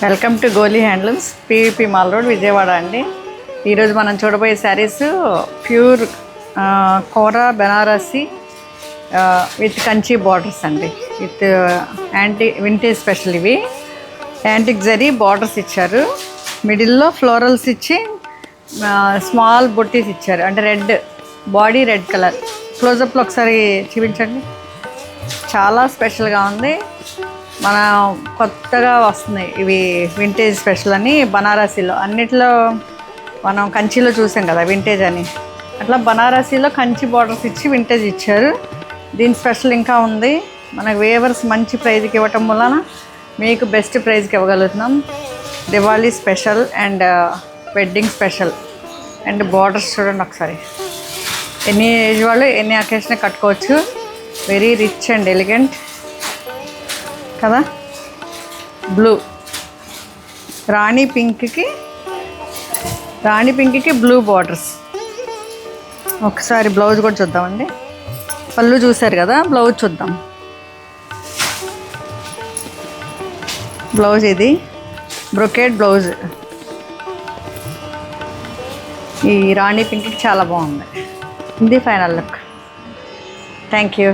Welcome to Goli handlooms PVP mall road Vijayawada అండి. ఈరోజు మనం చూడబోయే sarees pure kora Banarasi with Kanchi borders అండి. With anti vintage special. ఇవి యాంటిక్ జరీ బార్డర్స్ ఇచ్చారు, మిడిల్లో ఫ్లోరల్స్ ఇచ్చి స్మాల్ బొట్టీస్ ఇచ్చారు. అంటే రెడ్ బాడీ, రెడ్ కలర్. క్లోజప్లో ఒకసారి చూపించండి. చాలా స్పెషల్గా ఉంది. మన కొత్తగా వస్తున్నాయి ఇవి వింటేజ్ స్పెషల్ అని. బనారసీలో అన్నిట్లో మనం కంచిలో చూసాం కదా వింటేజ్ అని, అట్లా బనారసీలో కంచి బార్డర్స్ ఇచ్చి వింటేజ్ ఇచ్చారు. దీని స్పెషల్ ఇంకా ఉంది. మనకు వేవర్స్ మంచి ప్రైజ్కి ఇవ్వటం వలన మీకు బెస్ట్ ప్రైజ్కి ఇవ్వగలుగుతున్నాం. Diwali special and wedding special. And borders చూడండి ఒకసారి. ఎన్ని ఏజ్ వాళ్ళు ఎన్ని అకేషన్ కట్టుకోవచ్చు. వెరీ రిచ్ అండ్ ఎలిగెంట్ కదా. బ్లూ రాణి పింక్కి బ్లూ బార్డర్స్. ఒకసారి బ్లౌజ్ కూడా చూద్దామండి. పళ్ళు చూసారు కదా, బ్లౌజ్ చూద్దాం. బ్లౌజ్ ఇది బ్రొకేట్ బ్లౌజ్. ఈ రాణి పింక్కి చాలా బాగుంది. ఇది ఫైనల్ లుక్. Thank you.